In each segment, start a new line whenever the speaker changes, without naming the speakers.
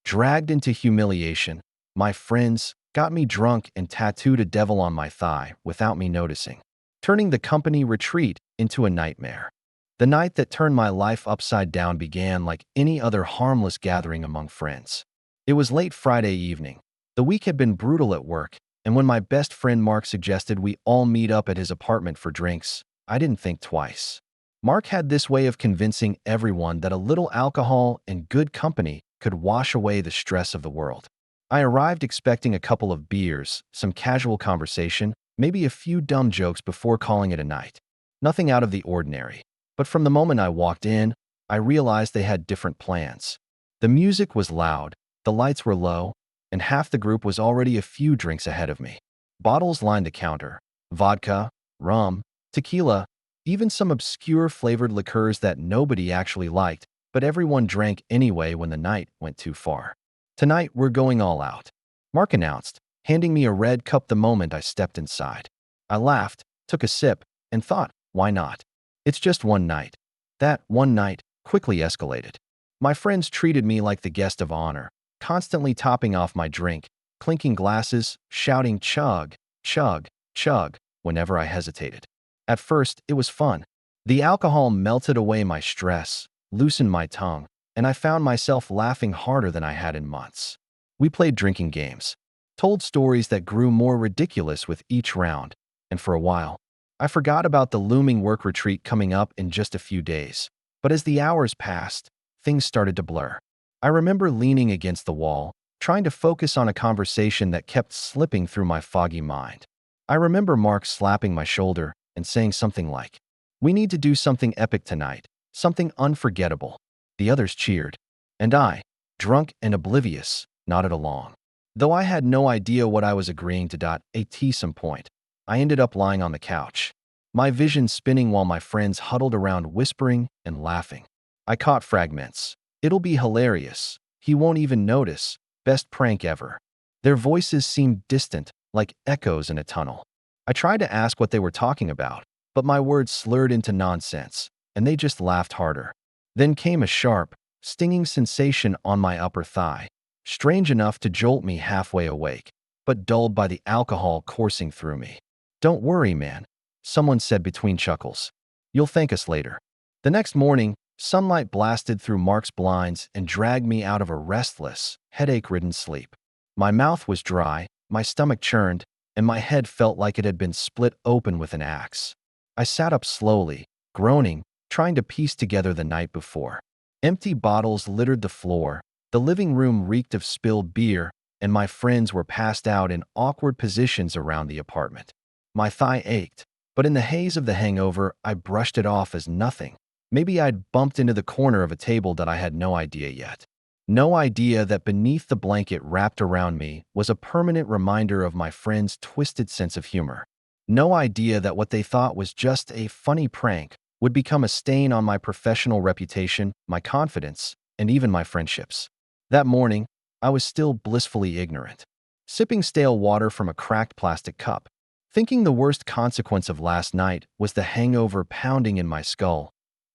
dragged into humiliation. My friends got me drunk and tattooed a devil on my thigh without me noticing, turning the company retreat into a nightmare. The night that turned my life upside down began like any other harmless gathering among friends. It was late Friday evening. The week had been brutal at work, and when my best friend Mark suggested we all meet up at his apartment for drinks, I didn't think twice. Mark had this way of convincing everyone that a little alcohol and good company could wash away the stress of the world. I arrived expecting a couple of beers, some casual conversation, maybe a few dumb jokes before calling it a night. Nothing out of the ordinary. But from the moment I walked in, I realized they had different plans. The music was loud, the lights were low, and half the group was already a few drinks ahead of me. Bottles lined the counter: vodka, rum, tequila, even some obscure flavored liqueurs that nobody actually liked, but everyone drank anyway when the night went too far. "Tonight, we're going all out," Mark announced, handing me a red cup the moment I stepped inside. I laughed, took a sip, and thought, why not? It's just one night. That one night quickly escalated. My friends treated me like the guest of honor, constantly topping off my drink, clinking glasses, shouting chug, chug, chug whenever I hesitated. At first, it was fun. The alcohol melted away my stress, loosened my tongue, and I found myself laughing harder than I had in months. We played drinking games, told stories that grew more ridiculous with each round, and for a while, I forgot about the looming work retreat coming up in just a few days. But as the hours passed, things started to blur. I remember leaning against the wall, trying to focus on a conversation that kept slipping through my foggy mind. I remember Mark slapping my shoulder and saying something like, "We need to do something epic tonight, something unforgettable." The others cheered, and I, drunk and oblivious, nodded along. Though I had no idea what I was agreeing to. At some point, I ended up lying on the couch, my vision spinning while my friends huddled around whispering and laughing. I caught fragments. "It'll be hilarious. He won't even notice. Best prank ever." Their voices seemed distant, like echoes in a tunnel. I tried to ask what they were talking about, but my words slurred into nonsense, and they just laughed harder. Then came a sharp, stinging sensation on my upper thigh, strange enough to jolt me halfway awake, but dulled by the alcohol coursing through me. "Don't worry, man," someone said between chuckles. "You'll thank us later." The next morning, sunlight blasted through Mark's blinds and dragged me out of a restless, headache-ridden sleep. My mouth was dry, my stomach churned, and my head felt like it had been split open with an axe. I sat up slowly, groaning, trying to piece together the night before. Empty bottles littered the floor, the living room reeked of spilled beer, and my friends were passed out in awkward positions around the apartment. My thigh ached, but in the haze of the hangover, I brushed it off as nothing. Maybe I'd bumped into the corner of a table that I had no idea yet. No idea that beneath the blanket wrapped around me was a permanent reminder of my friends' twisted sense of humor. No idea that what they thought was just a funny prank would become a stain on my professional reputation, my confidence, and even my friendships. That morning, I was still blissfully ignorant, sipping stale water from a cracked plastic cup, thinking the worst consequence of last night was the hangover pounding in my skull.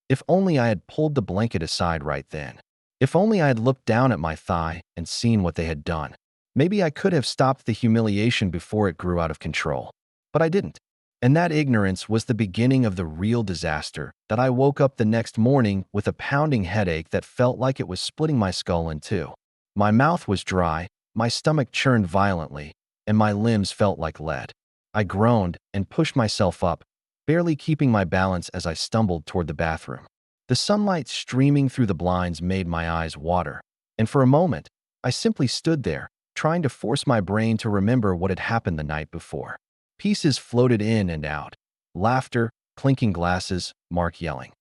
If only I had pulled the blanket aside right then. If only I had looked down at my thigh and seen what they had done. Maybe I could have stopped the humiliation before it grew out of control. But I didn't. And that ignorance was the beginning of the real disaster that I woke up the next morning with a pounding headache that felt like it was splitting my skull in two. My mouth was dry, my stomach churned violently, and my limbs felt like lead. I groaned and pushed myself up, barely keeping my balance as I stumbled toward the bathroom. The sunlight streaming through the blinds made my eyes water, and for a moment, I simply stood there, trying to force my brain to remember what had happened the night before. Pieces floated in and out. Laughter, clinking glasses, Mark yelling,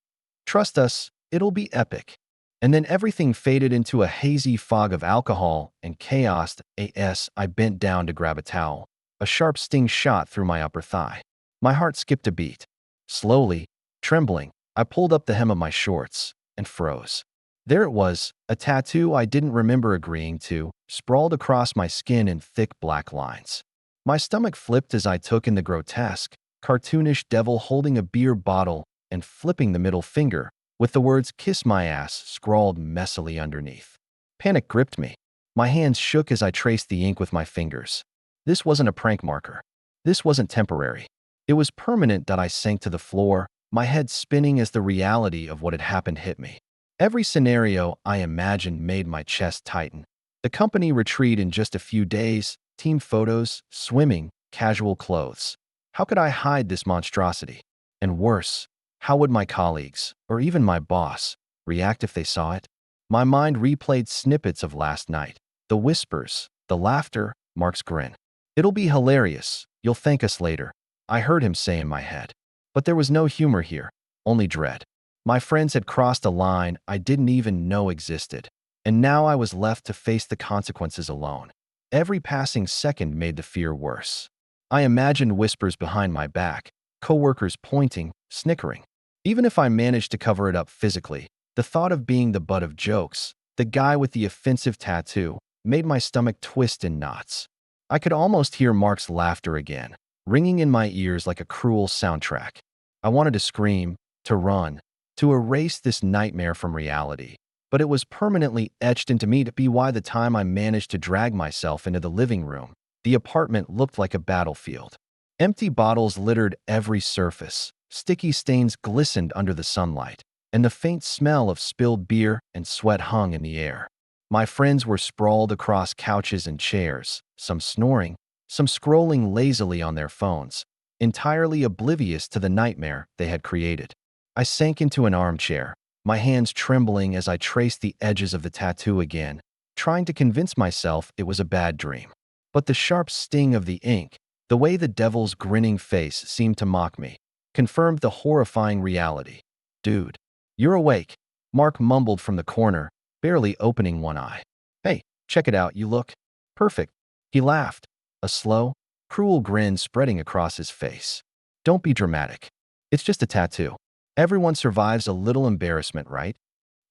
"Trust us, it'll be epic." And then everything faded into a hazy fog of alcohol and chaos. I bent down to grab a towel. A sharp sting shot through my upper thigh. My heart skipped a beat. Slowly, trembling, I pulled up the hem of my shorts and froze. There it was, a tattoo I didn't remember agreeing to, sprawled across my skin in thick black lines. My stomach flipped as I took in the grotesque, cartoonish devil holding a beer bottle and flipping the middle finger, with the words "kiss my ass" scrawled messily underneath. Panic gripped me. My hands shook as I traced the ink with my fingers. This wasn't a prank marker. This wasn't temporary. It was permanent that I sank to the floor, my head spinning as the reality of what had happened hit me. Every scenario I imagined made my chest tighten. The company retreat in just a few days, team photos, swimming, casual clothes. How could I hide this monstrosity? And worse, how would my colleagues, or even my boss, react if they saw it? My mind replayed snippets of last night. The whispers, the laughter, Mark's grin. "It'll be hilarious. You'll thank us later," I heard him say in my head. But there was no humor here, only dread. My friends had crossed a line I didn't even know existed, and now I was left to face the consequences alone. Every passing second made the fear worse. I imagined whispers behind my back, coworkers pointing, snickering. Even if I managed to cover it up physically, the thought of being the butt of jokes, the guy with the offensive tattoo, made my stomach twist in knots. I could almost hear Mark's laughter again, ringing in my ears like a cruel soundtrack. I wanted to scream, to run, to erase this nightmare from reality, but it was permanently etched into me to be why the time I managed to drag myself into the living room, the apartment looked like a battlefield. Empty bottles littered every surface, sticky stains glistened under the sunlight, and the faint smell of spilled beer and sweat hung in the air. My friends were sprawled across couches and chairs, some snoring, some scrolling lazily on their phones, entirely oblivious to the nightmare they had created. I sank into an armchair, my hands trembling as I traced the edges of the tattoo again, trying to convince myself it was a bad dream. But the sharp sting of the ink, the way the devil's grinning face seemed to mock me, confirmed the horrifying reality. "Dude, you're awake," Mark mumbled from the corner, barely opening one eye. "Hey, check it out, you look perfect." He laughed, a slow, cruel grin spreading across his face. "Don't be dramatic. It's just a tattoo. Everyone survives a little embarrassment, right?"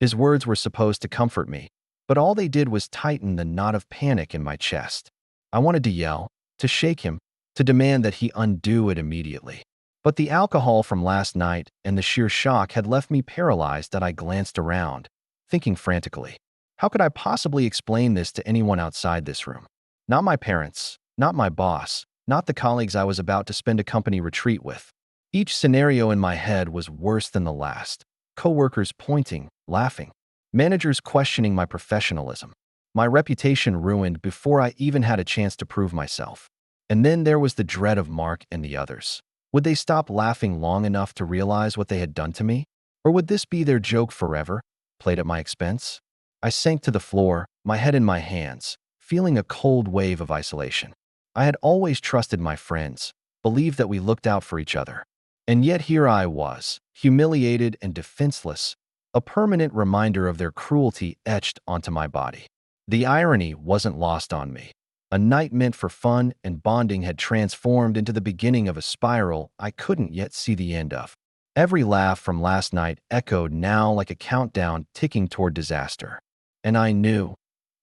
His words were supposed to comfort me, but all they did was tighten the knot of panic in my chest. I wanted to yell, to shake him, to demand that he undo it immediately. But the alcohol from last night and the sheer shock had left me paralyzed that I glanced around, thinking frantically. How could I possibly explain this to anyone outside this room? Not my parents, not my boss, not the colleagues I was about to spend a company retreat with. Each scenario in my head was worse than the last. Coworkers pointing, laughing. Managers questioning my professionalism. My reputation ruined before I even had a chance to prove myself. And then there was the dread of Mark and the others. Would they stop laughing long enough to realize what they had done to me? Or would this be their joke forever, played at my expense? I sank to the floor, my head in my hands, feeling a cold wave of isolation. I had always trusted my friends, believed that we looked out for each other. And yet here I was, humiliated and defenseless, a permanent reminder of their cruelty etched onto my body. The irony wasn't lost on me. A night meant for fun and bonding had transformed into the beginning of a spiral I couldn't yet see the end of. Every laugh from last night echoed now like a countdown ticking toward disaster. And I knew,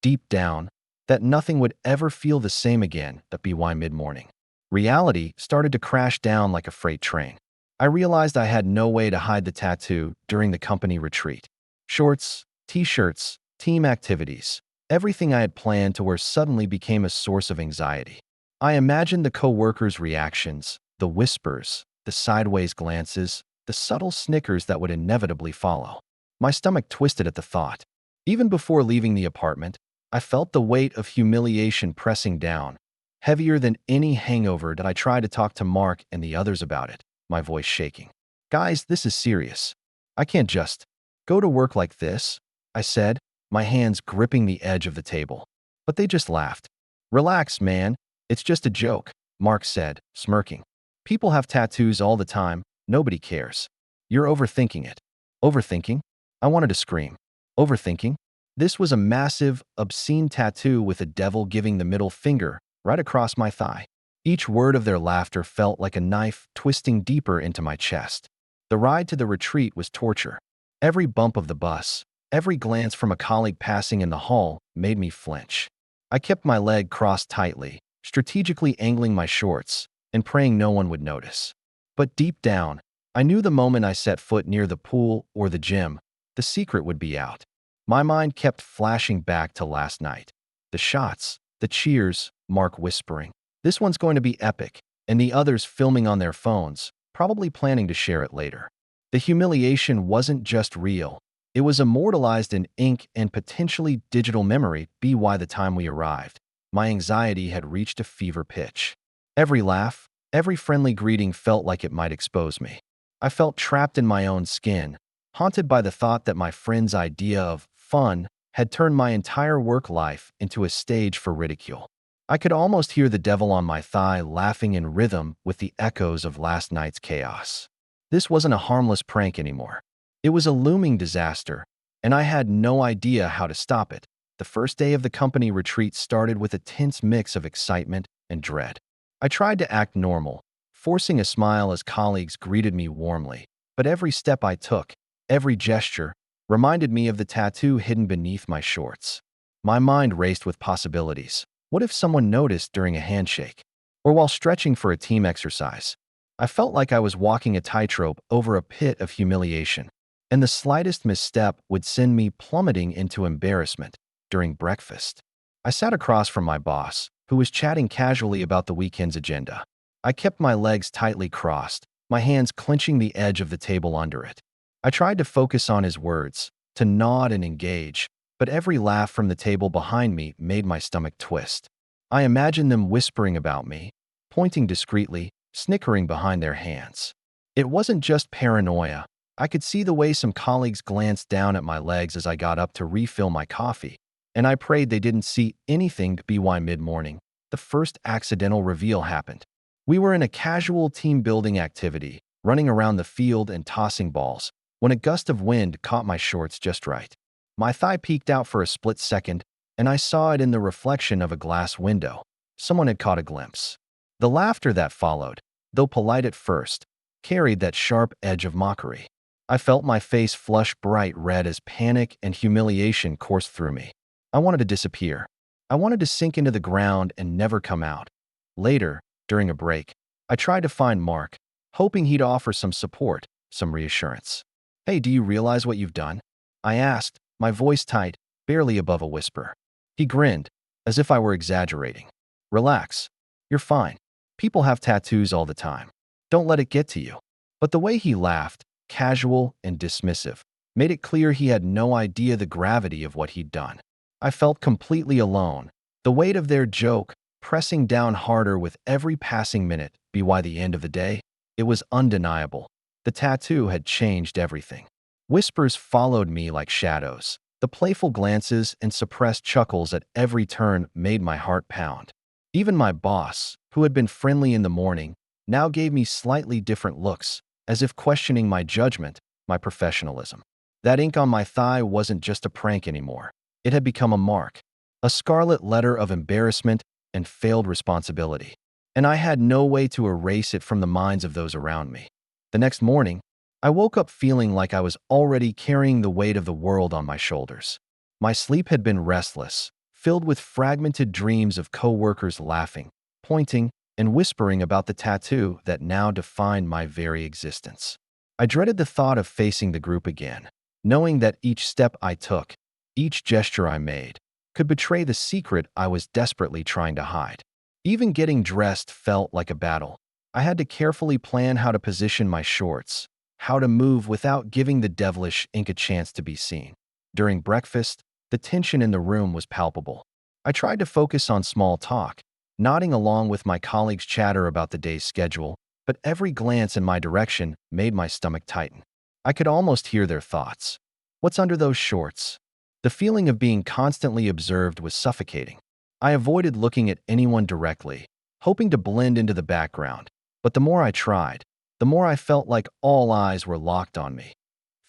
deep down, that nothing would ever feel the same again at BY mid-morning. Reality started to crash down like a freight train. I realized I had no way to hide the tattoo during the company retreat. Shorts, t-shirts, team activities, everything I had planned to wear suddenly became a source of anxiety. I imagined the co-workers' reactions, the whispers, the sideways glances, the subtle snickers that would inevitably follow. My stomach twisted at the thought. Even before leaving the apartment, I felt the weight of humiliation pressing down, heavier than any hangover that I tried to talk to Mark and the others about it, my voice shaking. "Guys, this is serious. I can't just go to work like this," I said, my hands gripping the edge of the table. But they just laughed. "Relax, man. It's just a joke," Mark said, smirking. "People have tattoos all the time. Nobody cares. You're overthinking it." Overthinking? I wanted to scream. Overthinking? This was a massive, obscene tattoo with a devil giving the middle finger right across my thigh. Each word of their laughter felt like a knife twisting deeper into my chest. The ride to the retreat was torture. Every bump of the bus, every glance from a colleague passing in the hall made me flinch. I kept my leg crossed tightly, strategically angling my shorts, and praying no one would notice. But deep down, I knew the moment I set foot near the pool or the gym, the secret would be out. My mind kept flashing back to last night. The shots, the cheers, Mark whispering, "This one's going to be epic," and the others filming on their phones, probably planning to share it later. The humiliation wasn't just real. It was immortalized in ink and potentially digital memory by the time we arrived. My anxiety had reached a fever pitch. Every laugh, every friendly greeting felt like it might expose me. I felt trapped in my own skin, haunted by the thought that my friend's idea of fun had turned my entire work life into a stage for ridicule. I could almost hear the devil on my thigh laughing in rhythm with the echoes of last night's chaos. This wasn't a harmless prank anymore. It was a looming disaster, and I had no idea how to stop it. The first day of the company retreat started with a tense mix of excitement and dread. I tried to act normal, forcing a smile as colleagues greeted me warmly, but every step I took, every gesture, reminded me of the tattoo hidden beneath my shorts. My mind raced with possibilities. What if someone noticed during a handshake? Or while stretching for a team exercise? I felt like I was walking a tightrope over a pit of humiliation, and the slightest misstep would send me plummeting into embarrassment. During breakfast, I sat across from my boss, who was chatting casually about the weekend's agenda. I kept my legs tightly crossed, my hands clenching the edge of the table under it. I tried to focus on his words, to nod and engage, but every laugh from the table behind me made my stomach twist. I imagined them whispering about me, pointing discreetly, snickering behind their hands. It wasn't just paranoia. I could see the way some colleagues glanced down at my legs as I got up to refill my coffee, and I prayed they didn't see anything. By mid-morning, the first accidental reveal happened. We were in a casual team-building activity, running around the field and tossing balls, when a gust of wind caught my shorts just right. My thigh peeked out for a split second, and I saw it in the reflection of a glass window. Someone had caught a glimpse. The laughter that followed, though polite at first, carried that sharp edge of mockery. I felt my face flush bright red as panic and humiliation coursed through me. I wanted to disappear. I wanted to sink into the ground and never come out. Later, during a break, I tried to find Mark, hoping he'd offer some support, some reassurance. "Hey, do you realize what you've done?" I asked, my voice tight, barely above a whisper. He grinned, as if I were exaggerating. "Relax. You're fine. People have tattoos all the time. Don't let it get to you." But the way he laughed, casual and dismissive, made it clear he had no idea the gravity of what he'd done. I felt completely alone, the weight of their joke pressing down harder with every passing minute. By the end of the day, it was undeniable. The tattoo had changed everything. Whispers followed me like shadows. The playful glances and suppressed chuckles at every turn made my heart pound. Even my boss, who had been friendly in the morning, now gave me slightly different looks, as if questioning my judgment, my professionalism. That ink on my thigh wasn't just a prank anymore. It had become a mark, a scarlet letter of embarrassment and failed responsibility. And I had no way to erase it from the minds of those around me. The next morning, I woke up feeling like I was already carrying the weight of the world on my shoulders. My sleep had been restless, filled with fragmented dreams of coworkers laughing, pointing, and whispering about the tattoo that now defined my very existence. I dreaded the thought of facing the group again, knowing that each step I took, each gesture I made, could betray the secret I was desperately trying to hide. Even getting dressed felt like a battle. I had to carefully plan how to position my shorts, how to move without giving the devilish ink a chance to be seen. During breakfast, the tension in the room was palpable. I tried to focus on small talk, nodding along with my colleagues' chatter about the day's schedule, but every glance in my direction made my stomach tighten. I could almost hear their thoughts. "What's under those shorts?" The feeling of being constantly observed was suffocating. I avoided looking at anyone directly, hoping to blend into the background, but the more I tried, the more I felt like all eyes were locked on me.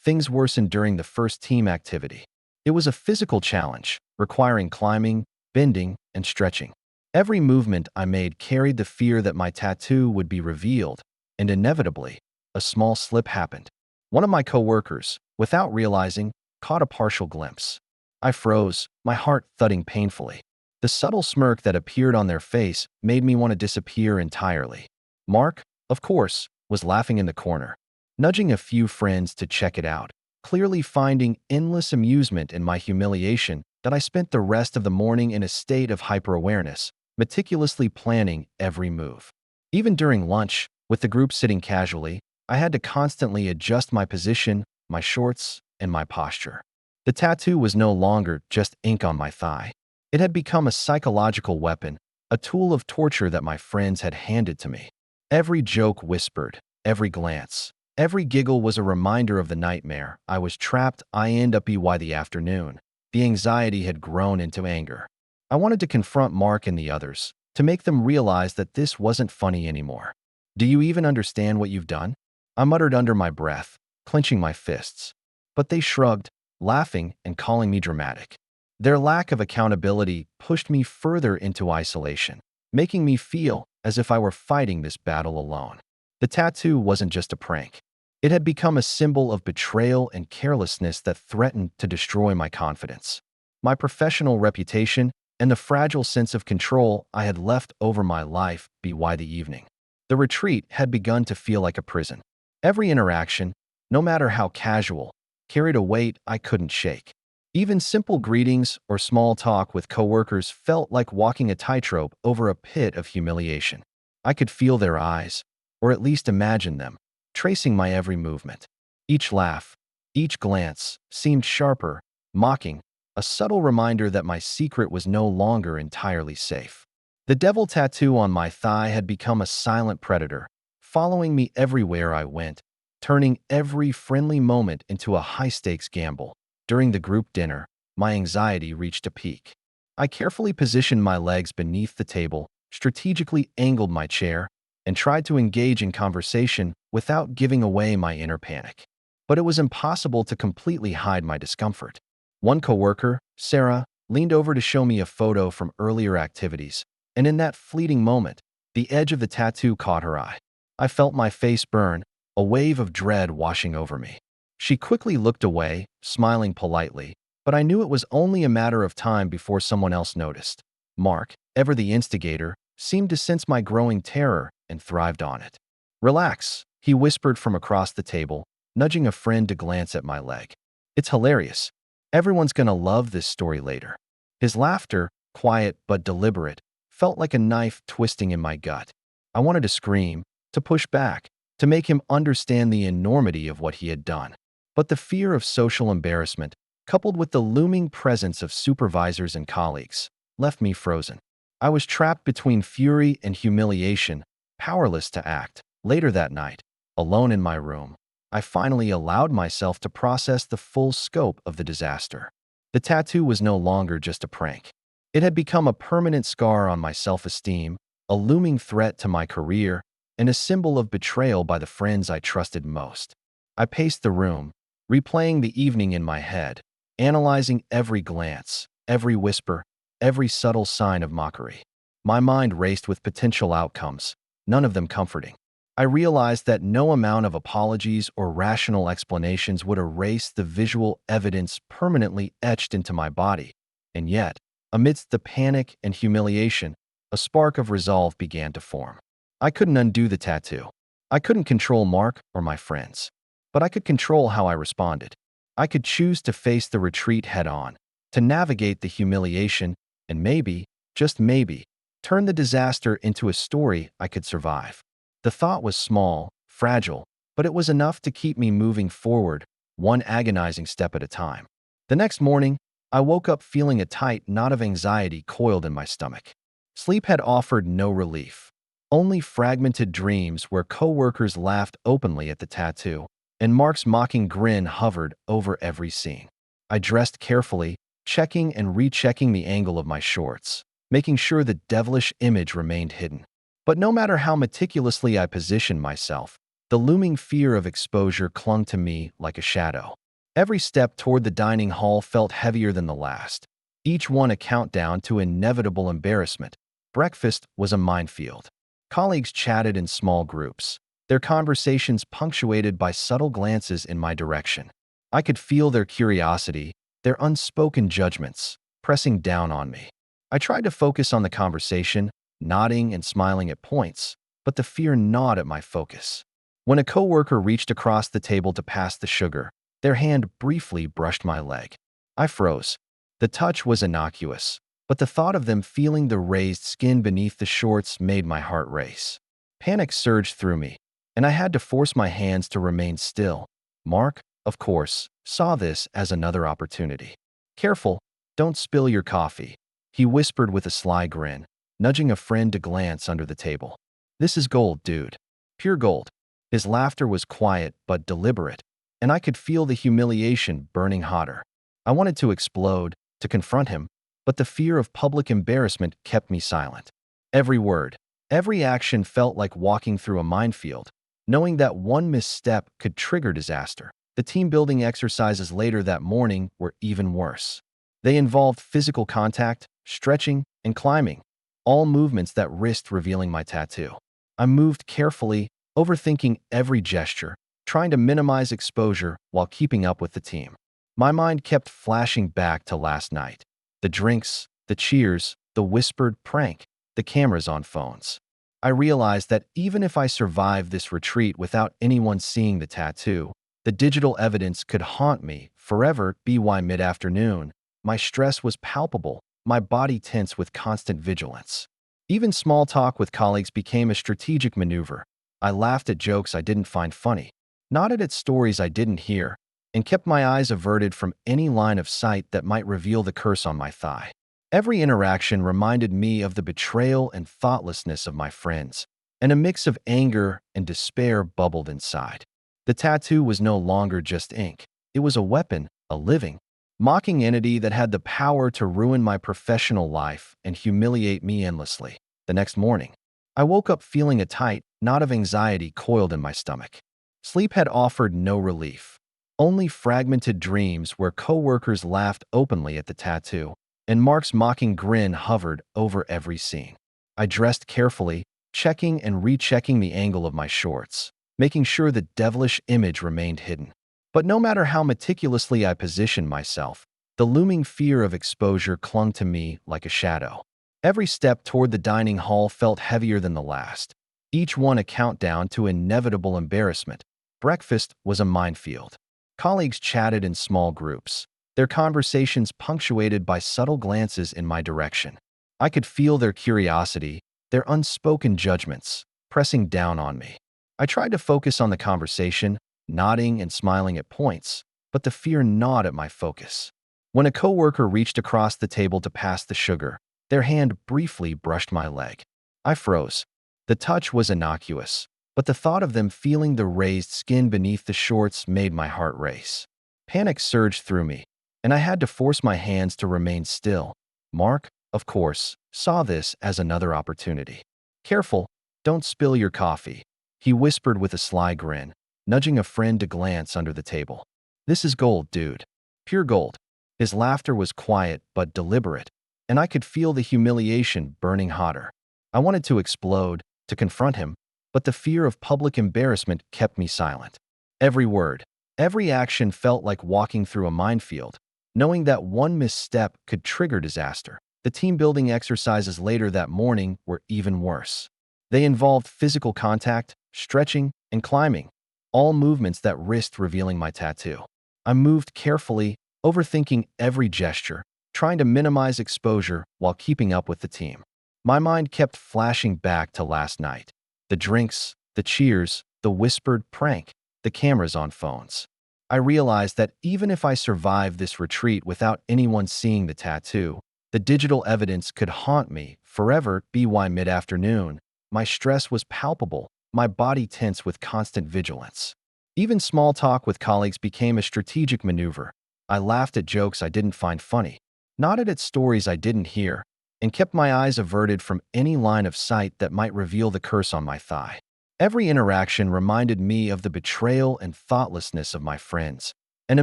Things worsened during the first team activity. It was a physical challenge, requiring climbing, bending, and stretching. Every movement I made carried the fear that my tattoo would be revealed, and inevitably, a small slip happened. One of my coworkers, without realizing, caught a partial glimpse. I froze, my heart thudding painfully. The subtle smirk that appeared on their face made me want to disappear entirely. Mark, of course, was laughing in the corner, nudging a few friends to check it out, clearly finding endless amusement in my humiliation that I spent the rest of the morning in a state of hyper-awareness, meticulously planning every move. Even during lunch, with the group sitting casually, I had to constantly adjust my position, my shorts, and my posture. The tattoo was no longer just ink on my thigh. It had become a psychological weapon, a tool of torture that my friends had handed to me. Every joke whispered, every glance, every giggle was a reminder of the nightmare. I was trapped. I end up by the afternoon. The anxiety had grown into anger. I wanted to confront Mark and the others, to make them realize that this wasn't funny anymore. Do you even understand what you've done? I muttered under my breath, clenching my fists. But they shrugged, laughing and calling me dramatic. Their lack of accountability pushed me further into isolation, making me feel as if I were fighting this battle alone. The tattoo wasn't just a prank. It had become a symbol of betrayal and carelessness that threatened to destroy my confidence, my professional reputation, and the fragile sense of control I had left over my life by the evening. The retreat had begun to feel like a prison. Every interaction, no matter how casual, carried a weight I couldn't shake. Even simple greetings or small talk with coworkers felt like walking a tightrope over a pit of humiliation. I could feel their eyes, or at least imagine them, tracing my every movement. Each laugh, each glance seemed sharper, mocking, a subtle reminder that my secret was no longer entirely safe. The devil tattoo on my thigh had become a silent predator, following me everywhere I went, turning every friendly moment into a high-stakes gamble. During the group dinner, my anxiety reached a peak. I carefully positioned my legs beneath the table, strategically angled my chair, and tried to engage in conversation without giving away my inner panic. But it was impossible to completely hide my discomfort. One coworker, Sarah, leaned over to show me a photo from earlier activities, and in that fleeting moment, the edge of the tattoo caught her eye. I felt my face burn, a wave of dread washing over me. She quickly looked away, smiling politely, but I knew it was only a matter of time before someone else noticed. Mark, ever the instigator, seemed to sense my growing terror and thrived on it. "Relax," he whispered from across the table, nudging a friend to glance at my leg. "It's hilarious. Everyone's gonna love this story later." His laughter, quiet but deliberate, felt like a knife twisting in my gut. I wanted to scream, to push back, to make him understand the enormity of what he had done. But the fear of social embarrassment, coupled with the looming presence of supervisors and colleagues, left me frozen. I was trapped between fury and humiliation, powerless to act. Later that night, alone in my room, I finally allowed myself to process the full scope of the disaster. The tattoo was no longer just a prank. It had become a permanent scar on my self-esteem, a looming threat to my career, and a symbol of betrayal by the friends I trusted most. I paced the room, replaying the evening in my head, analyzing every glance, every whisper, every subtle sign of mockery. My mind raced with potential outcomes, none of them comforting. I realized that no amount of apologies or rational explanations would erase the visual evidence permanently etched into my body. And yet, amidst the panic and humiliation, a spark of resolve began to form. I couldn't undo the tattoo. I couldn't control Mark or my friends. But I could control how I responded. I could choose to face the retreat head-on, to navigate the humiliation, and maybe, just maybe, turn the disaster into a story I could survive. The thought was small, fragile, but it was enough to keep me moving forward, one agonizing step at a time. The next morning, I woke up feeling a tight knot of anxiety coiled in my stomach. Sleep had offered no relief. Only fragmented dreams where coworkers laughed openly at the tattoo, and Mark's mocking grin hovered over every scene. I dressed carefully, checking and rechecking the angle of my shorts, making sure the devilish image remained hidden. But no matter how meticulously I positioned myself, the looming fear of exposure clung to me like a shadow. Every step toward the dining hall felt heavier than the last, each one a countdown to inevitable embarrassment. Breakfast was a minefield. Colleagues chatted in small groups, their conversations punctuated by subtle glances in my direction. I could feel their curiosity, their unspoken judgments, pressing down on me. I tried to focus on the conversation, nodding and smiling at points, but the fear gnawed at my focus. When a coworker reached across the table to pass the sugar, their hand briefly brushed my leg. I froze. The touch was innocuous, but the thought of them feeling the raised skin beneath the shorts made my heart race. Panic surged through me, and I had to force my hands to remain still. Mark, of course, saw this as another opportunity. "Careful, don't spill your coffee," he whispered with a sly grin, nudging a friend to glance under the table. "This is gold, dude. Pure gold." His laughter was quiet but deliberate, and I could feel the humiliation burning hotter. I wanted to explode, to confront him, but the fear of public embarrassment kept me silent. Every word, every action felt like walking through a minefield, knowing that one misstep could trigger disaster. The team-building exercises later that morning were even worse. They involved physical contact, stretching, and climbing, all movements that risked revealing my tattoo. I moved carefully, overthinking every gesture, trying to minimize exposure while keeping up with the team. My mind kept flashing back to last night. The drinks, the cheers, the whispered prank, the cameras on phones. I realized that even if I survived this retreat without anyone seeing the tattoo, the digital evidence could haunt me forever. By mid-afternoon, my stress was palpable, my body tense with constant vigilance. Even small talk with colleagues became a strategic maneuver. I laughed at jokes I didn't find funny, nodded at stories I didn't hear, and kept my eyes averted from any line of sight that might reveal the curse on my thigh. Every interaction reminded me of the betrayal and thoughtlessness of my friends, and a mix of anger and despair bubbled inside. The tattoo was no longer just ink. It was a weapon, a living, mocking entity that had the power to ruin my professional life and humiliate me endlessly. The next morning, I woke up feeling a tight knot of anxiety coiled in my stomach. Sleep had offered no relief. Only fragmented dreams where coworkers laughed openly at the tattoo, and Mark's mocking grin hovered over every scene. I dressed carefully, checking and rechecking the angle of my shorts, making sure the devilish image remained hidden. But no matter how meticulously I positioned myself, the looming fear of exposure clung to me like a shadow. Every step toward the dining hall felt heavier than the last, each one a countdown to inevitable embarrassment. Breakfast was a minefield. Colleagues chatted in small groups, their conversations punctuated by subtle glances in my direction. I could feel their curiosity, their unspoken judgments, pressing down on me. I tried to focus on the conversation, nodding and smiling at points, but the fear gnawed at my focus. When a coworker reached across the table to pass the sugar, their hand briefly brushed my leg. I froze. The touch was innocuous, but the thought of them feeling the raised skin beneath the shorts made my heart race. Panic surged through me, and I had to force my hands to remain still. Mark, of course, saw this as another opportunity. "Careful, don't spill your coffee," he whispered with a sly grin, nudging a friend to glance under the table. "This is gold, dude. Pure gold." His laughter was quiet but deliberate, and I could feel the humiliation burning hotter. I wanted to explode, to confront him, but the fear of public embarrassment kept me silent. Every word, every action felt like walking through a minefield, knowing that one misstep could trigger disaster. The team-building exercises later that morning were even worse. They involved physical contact, stretching, and climbing, all movements that risked revealing my tattoo. I moved carefully, overthinking every gesture, trying to minimize exposure while keeping up with the team. My mind kept flashing back to last night. The drinks, the cheers, the whispered prank, the cameras on phones. I realized that even if I survived this retreat without anyone seeing the tattoo, the digital evidence could haunt me forever. By mid-afternoon, my stress was palpable, my body tense with constant vigilance. Even small talk with colleagues became a strategic maneuver. I laughed at jokes I didn't find funny, nodded at stories I didn't hear, and kept my eyes averted from any line of sight that might reveal the curse on my thigh. Every interaction reminded me of the betrayal and thoughtlessness of my friends, and a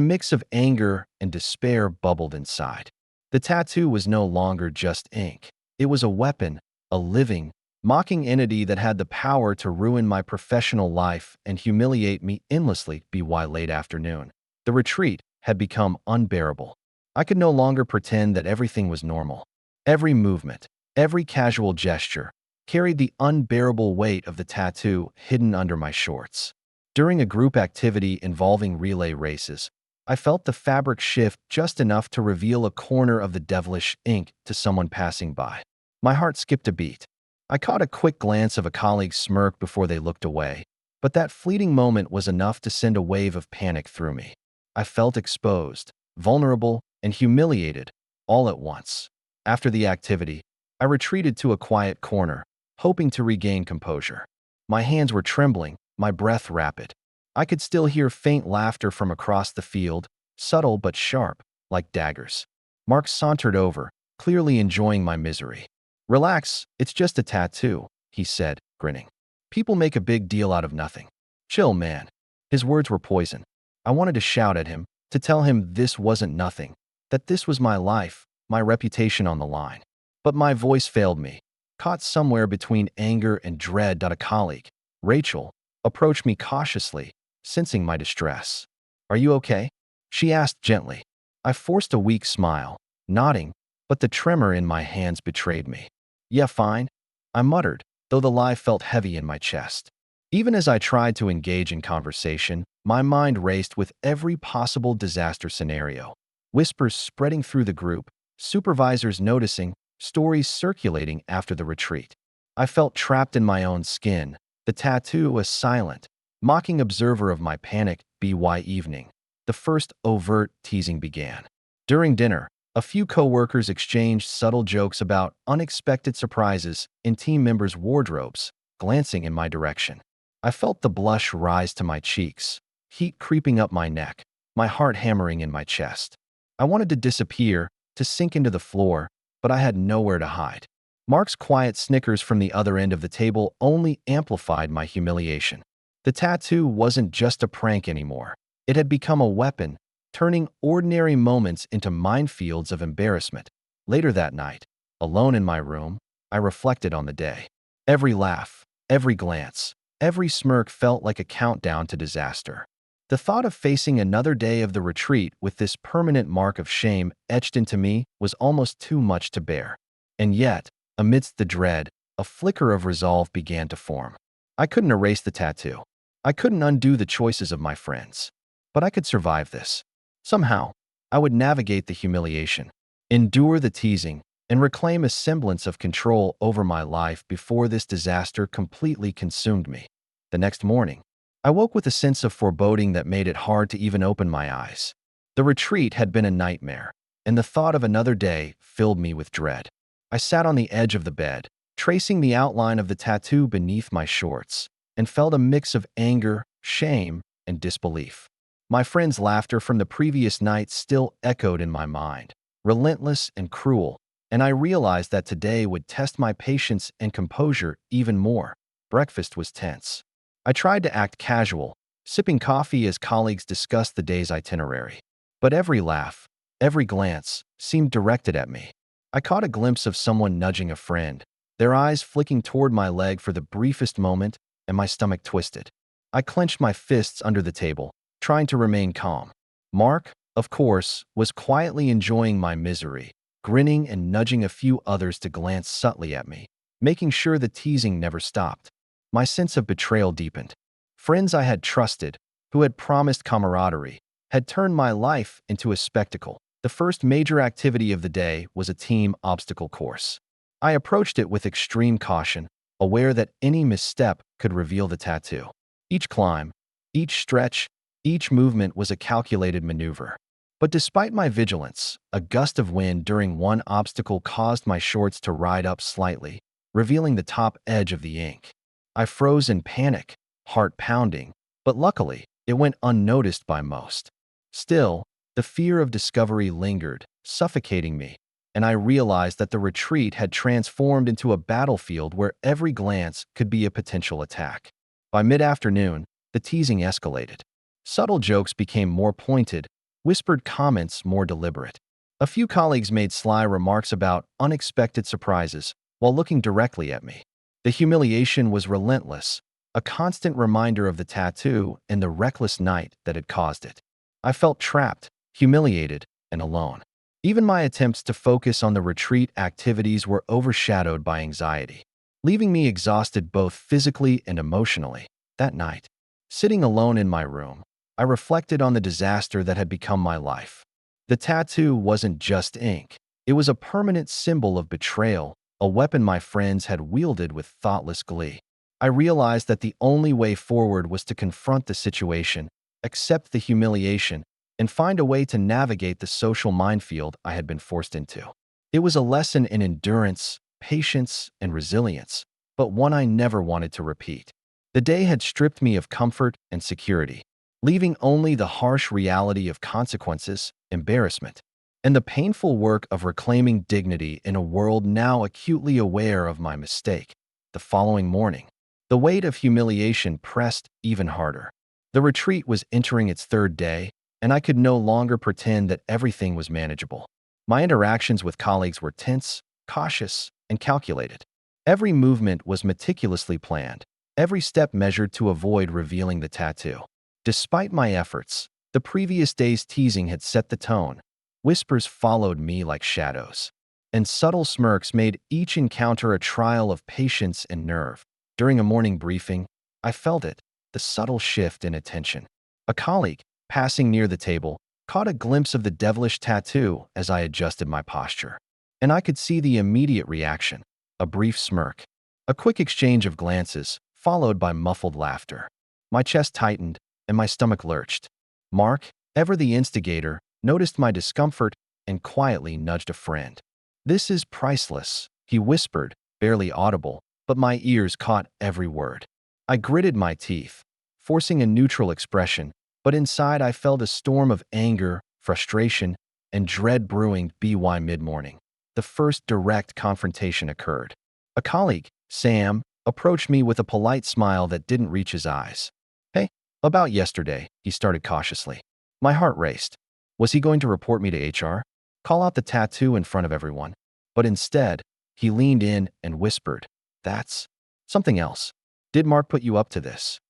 mix of anger and despair bubbled inside. The tattoo was no longer just ink. It was a weapon, a living, mocking entity that had the power to ruin my professional life and humiliate me endlessly. By late afternoon, the retreat had become unbearable. I could no longer pretend that everything was normal. Every movement, every casual gesture, carried the unbearable weight of the tattoo hidden under my shorts. During a group activity involving relay races, I felt the fabric shift just enough to reveal a corner of the devilish ink to someone passing by. My heart skipped a beat. I caught a quick glance of a colleague's smirk before they looked away, but that fleeting moment was enough to send a wave of panic through me. I felt exposed, vulnerable, and humiliated all at once. After the activity, I retreated to a quiet corner, hoping to regain composure. My hands were trembling, my breath rapid. I could still hear faint laughter from across the field, subtle but sharp, like daggers. Mark sauntered over, clearly enjoying my misery. "Relax, it's just a tattoo," he said, grinning. "People make a big deal out of nothing. Chill, man." His words were poison. I wanted to shout at him, to tell him this wasn't nothing, that this was my life, my reputation on the line. But my voice failed me. Caught somewhere between anger and dread, a colleague, Rachel, approached me cautiously, sensing my distress. "Are you okay?" she asked gently. I forced a weak smile, nodding, but the tremor in my hands betrayed me. "Yeah, fine," I muttered, though the lie felt heavy in my chest. Even as I tried to engage in conversation, my mind raced with every possible disaster scenario. Whispers spreading through the group, supervisors noticing, stories circulating after the retreat. I felt trapped in my own skin, the tattoo a silent, mocking observer of my panic by evening. The first overt teasing began. During dinner, a few coworkers exchanged subtle jokes about unexpected surprises in team members' wardrobes, glancing in my direction. I felt the blush rise to my cheeks, heat creeping up my neck, my heart hammering in my chest. I wanted to disappear, to sink into the floor, but I had nowhere to hide. Mark's quiet snickers from the other end of the table only amplified my humiliation. The tattoo wasn't just a prank anymore. It had become a weapon, turning ordinary moments into minefields of embarrassment. Later that night, alone in my room, I reflected on the day. Every laugh, every glance, every smirk felt like a countdown to disaster. The thought of facing another day of the retreat with this permanent mark of shame etched into me was almost too much to bear. And yet, amidst the dread, a flicker of resolve began to form. I couldn't erase the tattoo. I couldn't undo the choices of my friends. But I could survive this. Somehow, I would navigate the humiliation, endure the teasing, and reclaim a semblance of control over my life before this disaster completely consumed me. The next morning, I woke with a sense of foreboding that made it hard to even open my eyes. The retreat had been a nightmare, and the thought of another day filled me with dread. I sat on the edge of the bed, tracing the outline of the tattoo beneath my shorts, and felt a mix of anger, shame, and disbelief. My friend's laughter from the previous night still echoed in my mind, relentless and cruel, and I realized that today would test my patience and composure even more. Breakfast was tense. I tried to act casual, sipping coffee as colleagues discussed the day's itinerary. But every laugh, every glance, seemed directed at me. I caught a glimpse of someone nudging a friend, their eyes flicking toward my leg for the briefest moment, and my stomach twisted. I clenched my fists under the table, trying to remain calm. Mark, of course, was quietly enjoying my misery, grinning and nudging a few others to glance subtly at me, making sure the teasing never stopped. My sense of betrayal deepened. Friends I had trusted, who had promised camaraderie, had turned my life into a spectacle. The first major activity of the day was a team obstacle course. I approached it with extreme caution, aware that any misstep could reveal the tattoo. Each climb, each stretch, each movement was a calculated maneuver. But despite my vigilance, a gust of wind during one obstacle caused my shorts to ride up slightly, revealing the top edge of the ink. I froze in panic, heart pounding, but luckily, it went unnoticed by most. Still, the fear of discovery lingered, suffocating me, and I realized that the retreat had transformed into a battlefield where every glance could be a potential attack. By mid-afternoon, the teasing escalated. Subtle jokes became more pointed, whispered comments more deliberate. A few colleagues made sly remarks about unexpected surprises while looking directly at me. The humiliation was relentless, a constant reminder of the tattoo and the reckless night that had caused it. I felt trapped, humiliated, and alone. Even my attempts to focus on the retreat activities were overshadowed by anxiety, leaving me exhausted both physically and emotionally. That night, sitting alone in my room, I reflected on the disaster that had become my life. The tattoo wasn't just ink. It was a permanent symbol of betrayal, a weapon my friends had wielded with thoughtless glee. I realized that the only way forward was to confront the situation, accept the humiliation, and find a way to navigate the social minefield I had been forced into. It was a lesson in endurance, patience, and resilience, but one I never wanted to repeat. The day had stripped me of comfort and security, leaving only the harsh reality of consequences, embarrassment, and the painful work of reclaiming dignity in a world now acutely aware of my mistake. The following morning, the weight of humiliation pressed even harder. The retreat was entering its third day, and I could no longer pretend that everything was manageable. My interactions with colleagues were tense, cautious, and calculated. Every movement was meticulously planned, every step measured to avoid revealing the tattoo. Despite my efforts, the previous day's teasing had set the tone. Whispers followed me like shadows, and subtle smirks made each encounter a trial of patience and nerve. During a morning briefing, I felt it, the subtle shift in attention. A colleague, passing near the table, caught a glimpse of the devilish tattoo as I adjusted my posture. And I could see the immediate reaction, a brief smirk, a quick exchange of glances, followed by muffled laughter. My chest tightened, and my stomach lurched. Mark, ever the instigator, noticed my discomfort and quietly nudged a friend. "This is priceless," he whispered, barely audible, but my ears caught every word. I gritted my teeth, forcing a neutral expression, but inside I felt a storm of anger, frustration, and dread brewing. By mid-morning, the first direct confrontation occurred. A colleague, Sam, approached me with a polite smile that didn't reach his eyes. "Hey, about yesterday," he started cautiously. My heart raced. Was he going to report me to HR? Call out the tattoo in front of everyone? But instead, he leaned in and whispered, "That's something else. Did Mark put you up to this?"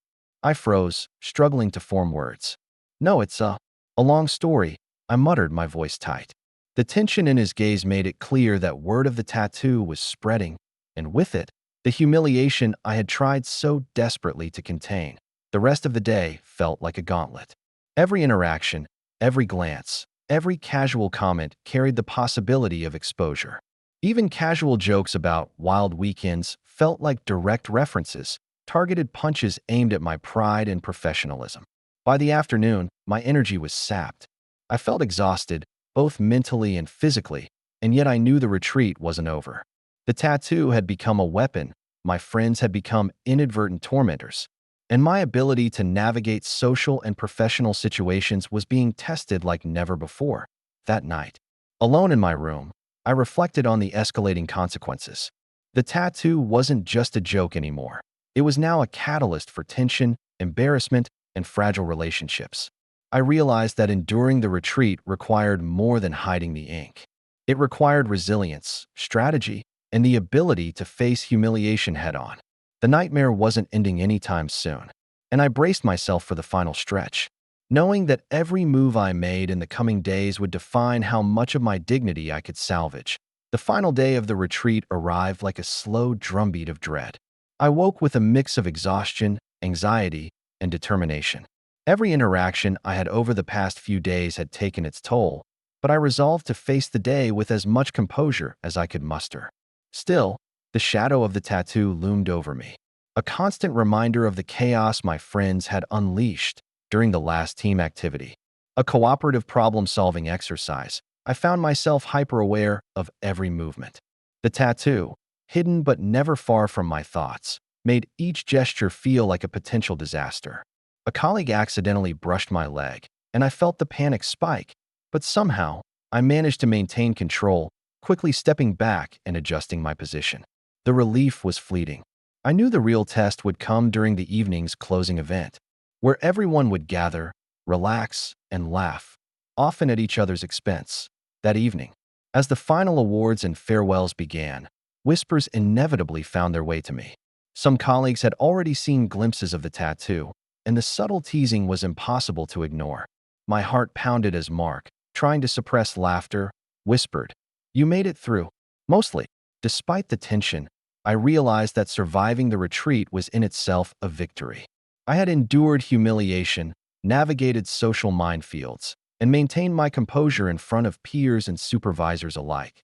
I froze, struggling to form words. "No, it's a long story," I muttered, my voice tight. The tension in his gaze made it clear that word of the tattoo was spreading, and with it, the humiliation I had tried so desperately to contain. The rest of the day felt like a gauntlet. Every interaction, every glance, every casual comment carried the possibility of exposure. Even casual jokes about wild weekends felt like direct references, targeted punches aimed at my pride and professionalism. By the afternoon, my energy was sapped. I felt exhausted, both mentally and physically, and yet I knew the retreat wasn't over. The tattoo had become a weapon, my friends had become inadvertent tormentors, and my ability to navigate social and professional situations was being tested like never before. That night, alone in my room, I reflected on the escalating consequences. The tattoo wasn't just a joke anymore. It was now a catalyst for tension, embarrassment, and fragile relationships. I realized that enduring the retreat required more than hiding the ink. It required resilience, strategy, and the ability to face humiliation head-on. The nightmare wasn't ending anytime soon, and I braced myself for the final stretch, knowing that every move I made in the coming days would define how much of my dignity I could salvage. The final day of the retreat arrived like a slow drumbeat of dread. I woke with a mix of exhaustion, anxiety, and determination. Every interaction I had over the past few days had taken its toll, but I resolved to face the day with as much composure as I could muster. Still, the shadow of the tattoo loomed over me, a constant reminder of the chaos my friends had unleashed during the last team activity. A cooperative problem-solving exercise, I found myself hyper-aware of every movement. The tattoo, hidden but never far from my thoughts, made each gesture feel like a potential disaster. A colleague accidentally brushed my leg, and I felt the panic spike, but somehow, I managed to maintain control, quickly stepping back and adjusting my position. The relief was fleeting. I knew the real test would come during the evening's closing event, where everyone would gather, relax, and laugh, often at each other's expense. That evening, as the final awards and farewells began, whispers inevitably found their way to me. Some colleagues had already seen glimpses of the tattoo, and the subtle teasing was impossible to ignore. My heart pounded as Mark, trying to suppress laughter, whispered, "You made it through." Mostly, despite the tension, I realized that surviving the retreat was in itself a victory. I had endured humiliation, navigated social minefields, and maintained my composure in front of peers and supervisors alike.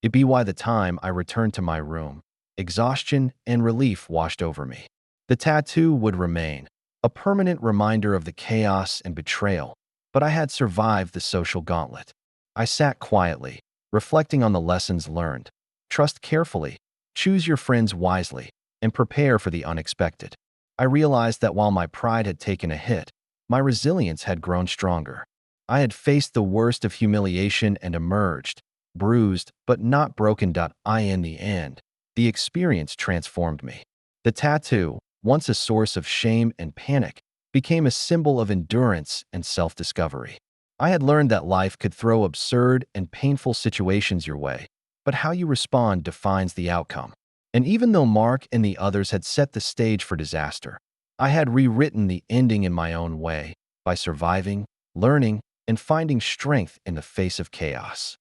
It be why the time I returned to my room, exhaustion and relief washed over me. The tattoo would remain, a permanent reminder of the chaos and betrayal, but I had survived the social gauntlet. I sat quietly, reflecting on the lessons learned. Trust carefully, choose your friends wisely, and prepare for the unexpected. I realized that while my pride had taken a hit, my resilience had grown stronger. I had faced the worst of humiliation and emerged, bruised but not broken. In the end, the experience transformed me. The tattoo, once a source of shame and panic, became a symbol of endurance and self-discovery. I had learned that life could throw absurd and painful situations your way, but how you respond defines the outcome. And even though Mark and the others had set the stage for disaster, I had rewritten the ending in my own way by surviving, learning, and finding strength in the face of chaos.